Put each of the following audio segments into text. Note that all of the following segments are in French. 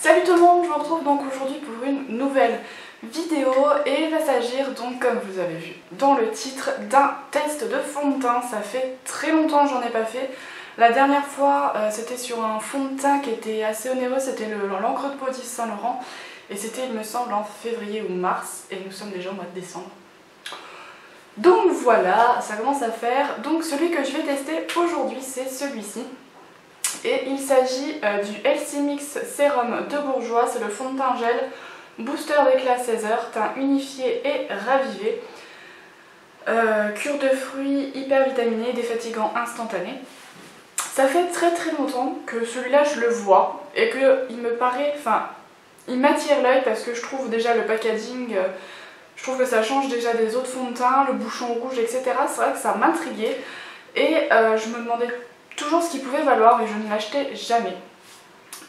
Salut tout le monde, je vous retrouve donc aujourd'hui pour une nouvelle vidéo et il va s'agir donc, comme vous avez vu dans le titre, d'un test de fond de teint. Ça fait très longtemps que j'en ai pas fait. La dernière fois c'était sur un fond de teint qui était assez onéreux, c'était l'encre de peau d'Yves Saint Laurent et c'était il me semble en février ou mars et nous sommes déjà au mois de décembre. Donc voilà, ça commence à faire. Donc celui que je vais tester aujourd'hui c'est celui-ci. Et il s'agit du LC Mix Sérum de Bourjois, c'est le fond de teint gel, booster d'éclat 16 heures, teint unifié et ravivé, cure de fruits hyper vitaminé, défatigant instantané. Ça fait très longtemps que celui-là je le vois et qu'il me paraît, enfin il m'attire l'œil parce que je trouve déjà le packaging, je trouve que ça change déjà des autres fonds de teint, le bouchon rouge etc. C'est vrai que ça m'intriguait et je me demandais toujours ce qu'il pouvait valoir mais je ne l'achetais jamais.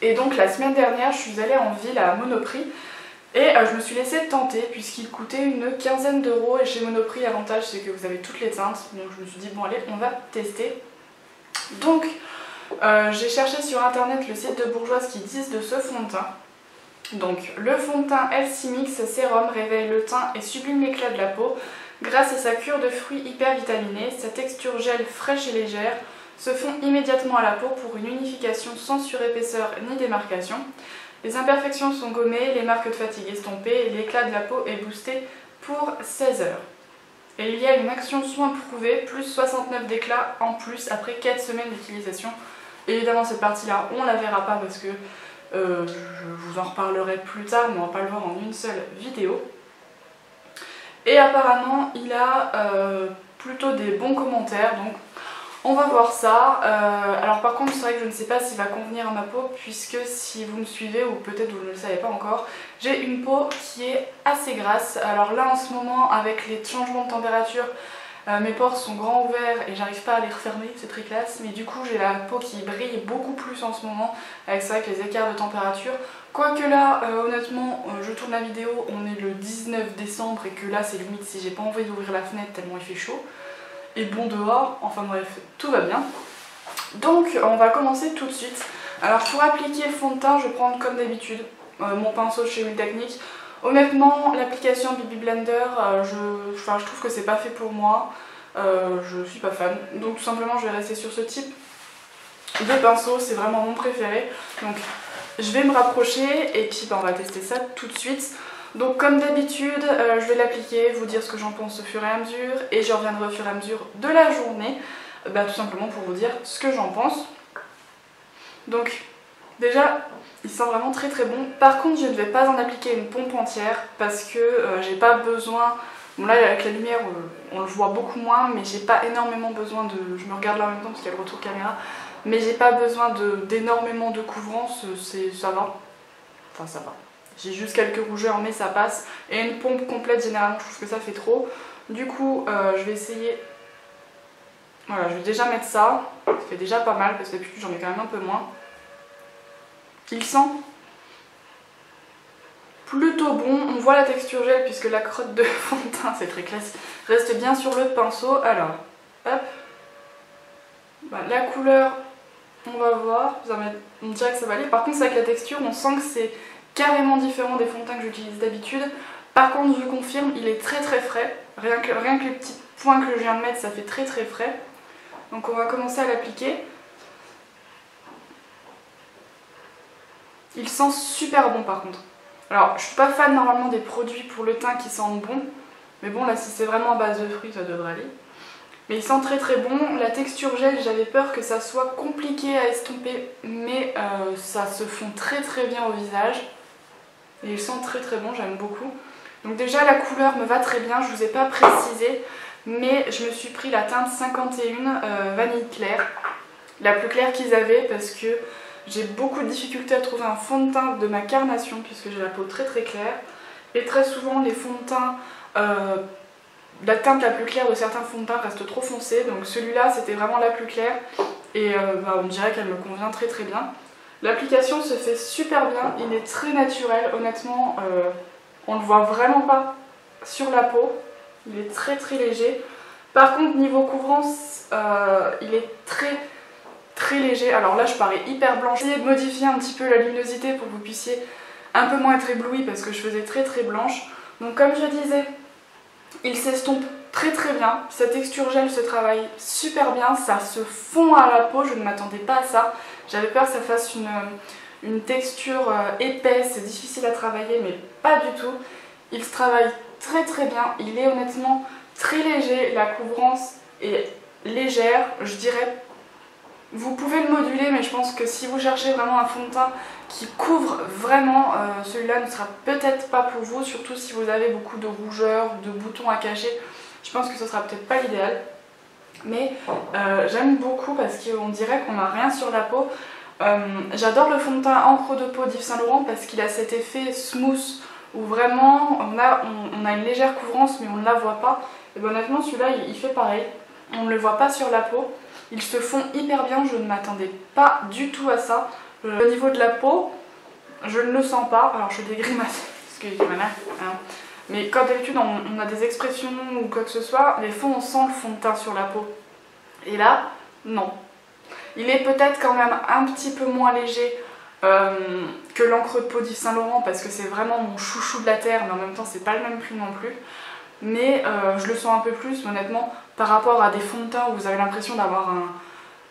Et donc la semaine dernière je suis allée en ville à Monoprix et je me suis laissée tenter puisqu'il coûtait une quinzaine d'euros et chez Monoprix l'avantage c'est que vous avez toutes les teintes, donc je me suis dit bon allez on va tester. Donc j'ai cherché sur internet le site de Bourjois qui disent de ce fond de teint. Donc le fond de teint LC Mix Sérum réveille le teint et sublime l'éclat de la peau grâce à sa cure de fruits hyper vitaminée, sa texture gel fraîche et légère se fond immédiatement à la peau pour une unification sans surépaisseur ni démarcation. Les imperfections sont gommées, les marques de fatigue estompées et l'éclat de la peau est boosté pour 16 heures. Et il y a une action soin prouvée, plus 69 d'éclat en plus après 4 semaines d'utilisation. Évidemment cette partie-là on la verra pas parce que je vous en reparlerai plus tard, mais on va pas le voir en une seule vidéo. Et apparemment il a plutôt des bons commentaires, donc on va voir ça. Alors par contre c'est vrai que je ne sais pas s'il va convenir à ma peau puisque si vous me suivez ou peut-être vous ne le savez pas encore, j'ai une peau qui est assez grasse. Alors là en ce moment avec les changements de température, mes pores sont grands ouverts et j'arrive pas à les refermer, c'est très classe, mais du coup j'ai la peau qui brille beaucoup plus en ce moment avec ça, avec les écarts de température. Quoique là honnêtement je tourne la vidéo, on est le 19 décembre et que là c'est limite si j'ai pas envie d'ouvrir la fenêtre tellement il fait chaud. Et bon dehors, enfin bref, tout va bien. Donc on va commencer tout de suite. Alors pour appliquer le fond de teint, je vais prendre comme d'habitude mon pinceau de chez Huile Technique. Honnêtement, l'application BB Blender, je trouve que c'est pas fait pour moi. Je suis pas fan. Donc tout simplement je vais rester sur ce type de pinceau, c'est vraiment mon préféré. Donc je vais me rapprocher et puis on va tester ça tout de suite. Donc comme d'habitude, je vais l'appliquer, vous dire ce que j'en pense au fur et à mesure et je reviendrai au fur et à mesure de la journée, tout simplement pour vous dire ce que j'en pense. Donc déjà, il sent vraiment très bon. Par contre, je ne vais pas en appliquer une pompe entière parce que j'ai pas besoin, bon là avec la lumière on le voit beaucoup moins, mais j'ai pas énormément besoin de, je me regarde là en même temps parce qu'il y a le retour caméra, mais j'ai pas besoin d'énormément de couvrance, ça va, enfin ça va. J'ai juste quelques rougeurs mais ça passe. Et une pompe complète généralement je trouve que ça fait trop. Du coup je vais essayer. Voilà, je vais déjà mettre ça. Ça fait déjà pas mal parce que d'habitude j'en ai quand même un peu moins. Il sent plutôt bon. On voit la texture gel puisque la crotte de fond de teint, c'est très classe, reste bien sur le pinceau. Alors, hop. La couleur, on va voir. On dirait que ça va aller. Par contre c'est avec la texture, on sent que c'est carrément différent des fonds de teint que j'utilise d'habitude. Par contre je confirme, il est très frais. Rien que les petits points que je viens de mettre, ça fait très frais. Donc on va commencer à l'appliquer. Il sent super bon par contre. Alors je suis pas fan normalement des produits pour le teint qui sentent bon. Mais bon là si c'est vraiment à base de fruits ça devrait aller. Mais il sent très bon. La texture gel, j'avais peur que ça soit compliqué à estomper. Mais ça se fond très bien au visage. Et il sent très bon, j'aime beaucoup. Donc déjà la couleur me va très bien, je vous ai pas précisé, mais je me suis pris la teinte 51 vanille claire, la plus claire qu'ils avaient parce que j'ai beaucoup de difficultés à trouver un fond de teint de ma carnation puisque j'ai la peau très claire. Et très souvent les fonds de teint, la teinte la plus claire de certains fonds de teint reste trop foncée, donc celui-là c'était vraiment la plus claire et on dirait qu'elle me convient très bien. L'application se fait super bien, il est très naturel, honnêtement, on ne le voit vraiment pas sur la peau, il est très léger. Par contre niveau couvrance, il est très léger. Alors là je parais hyper blanche. J'ai essayé de modifier un petit peu la luminosité pour que vous puissiez un peu moins être ébloui parce que je faisais très blanche. Donc comme je disais, il s'estompe très bien. Cette texture gel se travaille super bien, ça se fond à la peau, je ne m'attendais pas à ça. J'avais peur que ça fasse une texture épaisse et difficile à travailler, mais pas du tout. Il se travaille très bien, il est honnêtement très léger, la couvrance est légère, je dirais. Vous pouvez le moduler, mais je pense que si vous cherchez vraiment un fond de teint qui couvre vraiment, celui-là ne sera peut-être pas pour vous, surtout si vous avez beaucoup de rougeurs ou de boutons à cacher. Je pense que ce sera peut-être pas l'idéal. Mais j'aime beaucoup parce qu'on dirait qu'on n'a rien sur la peau. J'adore le fond de teint encre de peau d'Yves Saint Laurent parce qu'il a cet effet smooth où vraiment on a une légère couvrance mais on ne la voit pas. Et bien honnêtement celui-là il fait pareil, on ne le voit pas sur la peau. Il se fond hyper bien, je ne m'attendais pas du tout à ça. Au niveau de la peau, je ne le sens pas. Alors je fais des grimaces, parce que voilà, hein. Mais comme d'habitude on a des expressions ou quoi que ce soit, des fois on sent le fond de teint sur la peau. Et là, non. Il est peut-être quand même un petit peu moins léger que l'encre de peau d'Yves Saint Laurent parce que c'est vraiment mon chouchou de la terre, mais en même temps c'est pas le même prix non plus. Mais je le sens un peu plus honnêtement par rapport à des fonds de teint où vous avez l'impression d'avoir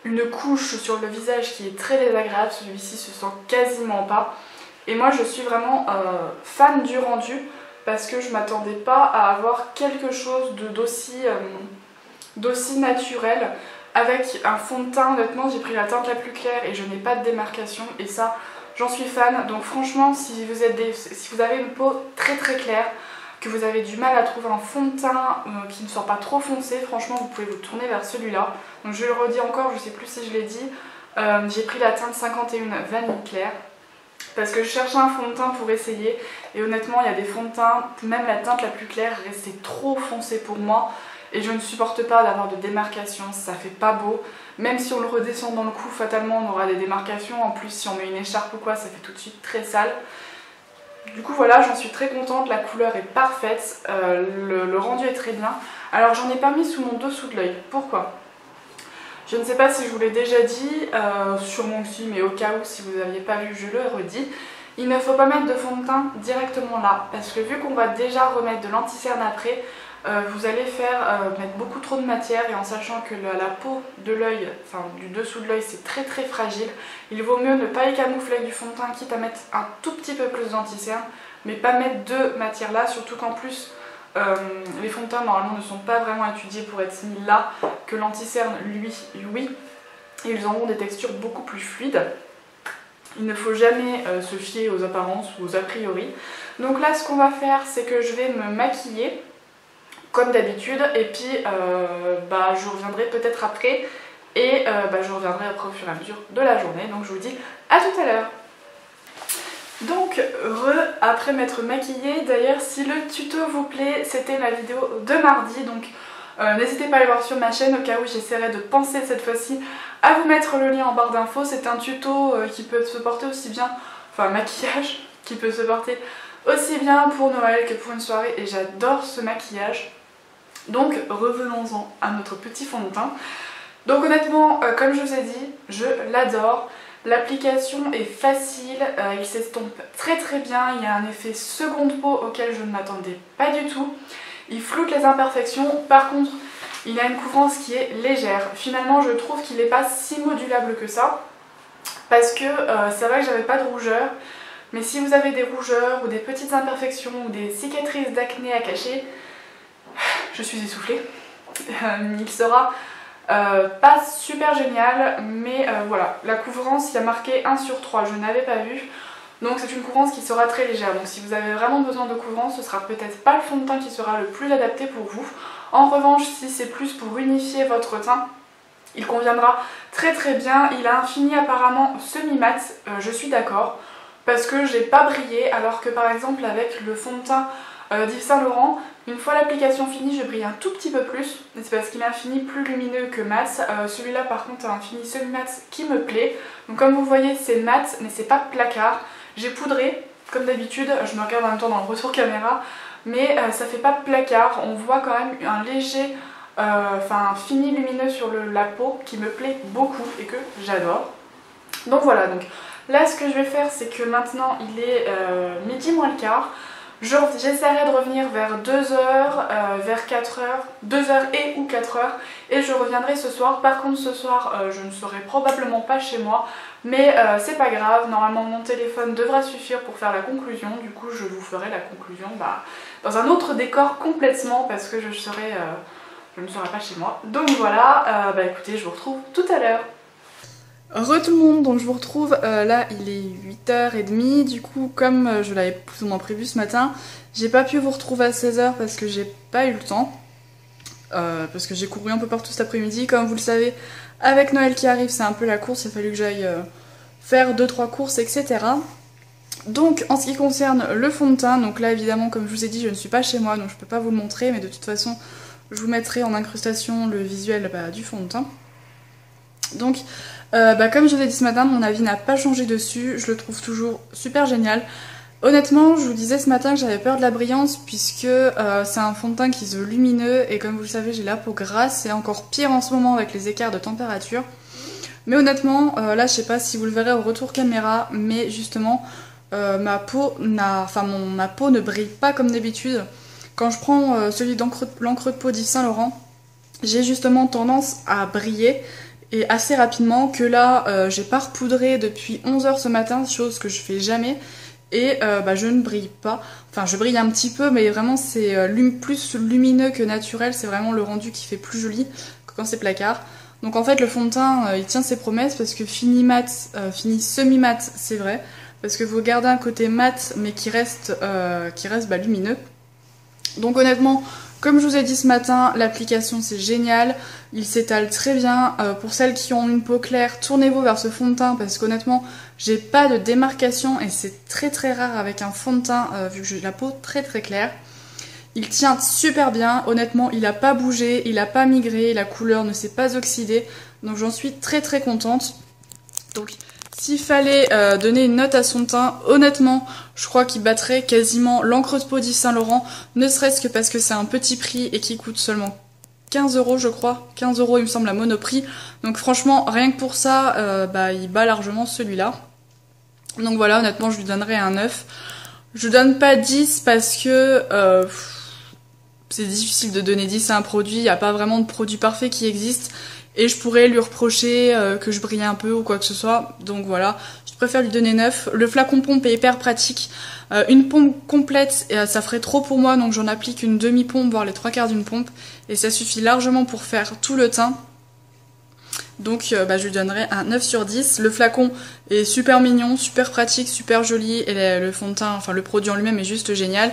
une couche sur le visage qui est très désagréable. Celui-ci se sent quasiment pas. Et moi je suis vraiment fan du rendu parce que je m'attendais pas à avoir quelque chose d'aussi naturel. Avec un fond de teint, honnêtement j'ai pris la teinte la plus claire et je n'ai pas de démarcation et ça j'en suis fan. Donc franchement si vous avez une peau très claire, que vous avez du mal à trouver un fond de teint qui ne soit pas trop foncé, franchement vous pouvez vous tourner vers celui-là. Donc je le redis encore, je sais plus si je l'ai dit, j'ai pris la teinte 51 Vanille Claire parce que je cherchais un fond de teint pour essayer et honnêtement il y a des fonds de teint, même la teinte la plus claire restait trop foncée pour moi. Et je ne supporte pas d'avoir de démarcation, ça fait pas beau. Même si on le redescend dans le cou, fatalement on aura des démarcations. En plus si on met une écharpe ou quoi, ça fait tout de suite très sale. Du coup voilà, j'en suis très contente, la couleur est parfaite, le rendu est très bien. Alors j'en ai pas mis sous mon dessous de l'œil, pourquoi? Je ne sais pas si je vous l'ai déjà dit, sûrement que si, mais au cas où si vous n'aviez pas vu, je le redis. Il ne faut pas mettre de fond de teint directement là, parce que vu qu'on va déjà remettre de l'anti-cerne après, vous allez mettre beaucoup trop de matière et en sachant que la peau de l'œil, enfin du dessous de l'œil c'est très fragile, il vaut mieux ne pas y camoufler avec du fond de teint quitte à mettre un tout petit peu plus d'anti-cerne, mais pas mettre deux matières là, surtout qu'en plus les fonds de teint normalement ne sont pas vraiment étudiés pour être mis là, que l'anti-cerne lui, oui, et ils auront des textures beaucoup plus fluides. Il ne faut jamais se fier aux apparences ou aux a priori. Donc là ce qu'on va faire c'est que je vais me maquiller comme d'habitude et puis je reviendrai peut-être après et je reviendrai après au fur et à mesure de la journée. Donc je vous dis à tout à l'heure. Donc après m'être maquillée, d'ailleurs si le tuto vous plaît, c'était ma vidéo de mardi, donc n'hésitez pas à aller voir sur ma chaîne au cas où j'essaierai de penser cette fois-ci à vous mettre le lien en barre d'infos. C'est un tuto qui peut se porter aussi bien, enfin maquillage qui peut se porter aussi bien pour Noël que pour une soirée et j'adore ce maquillage. Donc revenons-en à notre petit fond de teint. Donc honnêtement, comme je vous ai dit, je l'adore. L'application est facile, il s'estompe très bien, il y a un effet seconde peau auquel je ne m'attendais pas du tout. Il floute les imperfections, par contre il a une couvrance qui est légère. Finalement je trouve qu'il n'est pas si modulable que ça, parce que c'est vrai que j'avais pas de rougeur, mais si vous avez des rougeurs ou des petites imperfections ou des cicatrices d'acné à cacher, je suis essoufflée, il sera pas super génial, mais voilà, la couvrance, il y a marqué 1 sur 3, je n'avais pas vu, donc c'est une couvrance qui sera très légère, donc si vous avez vraiment besoin de couvrance, ce sera peut-être pas le fond de teint qui sera le plus adapté pour vous. En revanche, si c'est plus pour unifier votre teint, il conviendra très bien. Il a un fini apparemment semi-mat, je suis d'accord, parce que j'ai pas brillé, alors que par exemple avec le fond de teint d'Yves Saint Laurent, une fois l'application finie, je brille un tout petit peu plus, c'est parce qu'il a un fini plus lumineux que mat. Celui-là par contre a un fini semi-mat qui me plaît. Donc comme vous voyez c'est mat mais c'est pas placard. J'ai poudré comme d'habitude, je me regarde en même temps dans le retour caméra, mais ça fait pas placard. On voit quand même un léger enfin fini lumineux sur la peau qui me plaît beaucoup et que j'adore. Donc voilà, donc là ce que je vais faire c'est que maintenant il est midi moins le quart. J'essaierai de revenir vers 2h, vers 4h, 2h et ou 4h et je reviendrai ce soir. Par contre ce soir je ne serai probablement pas chez moi, mais c'est pas grave, normalement mon téléphone devra suffire pour faire la conclusion. Du coup je vous ferai la conclusion dans un autre décor complètement parce que je ne serai pas chez moi. Donc voilà, écoutez, je vous retrouve tout à l'heure. Re tout le monde, donc je vous retrouve, là il est 8h30, du coup comme je l'avais plus ou moins prévu ce matin, j'ai pas pu vous retrouver à 16h parce que j'ai pas eu le temps, parce que j'ai couru un peu partout cet après-midi. Comme vous le savez, avec Noël qui arrive c'est un peu la course, il a fallu que j'aille faire 2-3 courses etc. Donc en ce qui concerne le fond de teint, donc là évidemment comme je vous ai dit je ne suis pas chez moi donc je peux pas vous le montrer, mais de toute façon je vous mettrai en incrustation le visuel du fond de teint. Donc comme je vous ai dit ce matin, mon avis n'a pas changé dessus, je le trouve toujours super génial. Honnêtement, je vous disais ce matin que j'avais peur de la brillance puisque c'est un fond de teint qui se veut lumineux et comme vous le savez j'ai la peau grasse, c'est encore pire en ce moment avec les écarts de température. Mais honnêtement, là je sais pas si vous le verrez au retour caméra, mais justement ma peau ne brille pas comme d'habitude. Quand je prends celui l'encre de peau d'Yves Saint Laurent, j'ai justement tendance à briller. Et assez rapidement que là j'ai pas repoudré depuis 11h ce matin, chose que je fais jamais. Et je ne brille pas, enfin je brille un petit peu mais vraiment c'est plus lumineux que naturel, c'est vraiment le rendu qui fait plus joli que quand c'est placard. Donc en fait le fond de teint il tient ses promesses parce que fini mat, fini semi-mat c'est vrai, parce que vous gardez un côté mat mais qui reste lumineux. Donc honnêtement, comme je vous ai dit ce matin, l'application c'est génial, il s'étale très bien. Pour celles qui ont une peau claire, tournez-vous vers ce fond de teint parce qu'honnêtement, j'ai pas de démarcation et c'est très très rare avec un fond de teint vu que j'ai la peau très très claire. Il tient super bien, honnêtement, il a pas bougé, il a pas migré, la couleur ne s'est pas oxydée, donc j'en suis très très contente. Donc s'il fallait donner une note à son teint, honnêtement, je crois qu'il battrait quasiment l'encre de peau d'Yves Saint Laurent, ne serait-ce que parce que c'est un petit prix et qui coûte seulement 15 € je crois, 15 € il me semble à Monoprix, donc franchement rien que pour ça, il bat largement celui-là. Donc voilà, honnêtement je lui donnerais un 9. Je donne pas 10 parce que c'est difficile de donner 10 à un produit, il n'y a pas vraiment de produit parfait qui existe. Et je pourrais lui reprocher que je brille un peu ou quoi que ce soit. Donc voilà, je préfère lui donner 9. Le flacon pompe est hyper pratique. Une pompe complète, ça ferait trop pour moi. Donc j'en applique une demi-pompe, voire les 3/4 d'une pompe. Et ça suffit largement pour faire tout le teint. Donc je lui donnerai un 9 sur 10. Le flacon est super mignon, super pratique, super joli. Et le fond de teint, enfin le produit en lui-même est juste génial.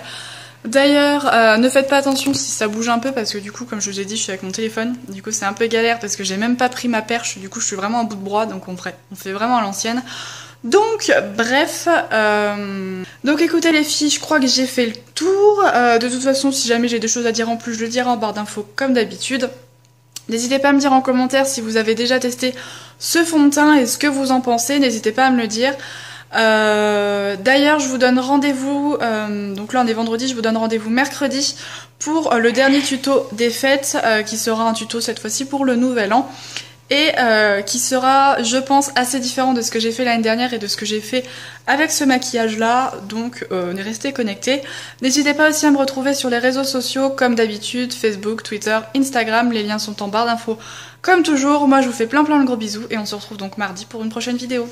D'ailleurs, ne faites pas attention si ça bouge un peu parce que du coup, comme je vous ai dit, je suis avec mon téléphone. Du coup, c'est un peu galère parce que j'ai même pas pris ma perche. Du coup, je suis vraiment à bout de bras, donc on fait vraiment à l'ancienne. Donc, bref. Donc, écoutez les filles, je crois que j'ai fait le tour. De toute façon, si jamais j'ai des choses à dire en plus, je le dirai en barre d'infos comme d'habitude. N'hésitez pas à me dire en commentaire si vous avez déjà testé ce fond de teint et ce que vous en pensez. N'hésitez pas à me le dire. D'ailleurs je vous donne rendez-vous, donc là on est vendredi, je vous donne rendez-vous mercredi pour le dernier tuto des fêtes, qui sera un tuto cette fois-ci pour le nouvel an et qui sera je pense assez différent de ce que j'ai fait l'année dernière et de ce que j'ai fait avec ce maquillage là, donc restez connectés. N'hésitez pas aussi à me retrouver sur les réseaux sociaux comme d'habitude, Facebook, Twitter, Instagram, les liens sont en barre d'infos comme toujours. Moi je vous fais plein de gros bisous et on se retrouve donc mardi pour une prochaine vidéo.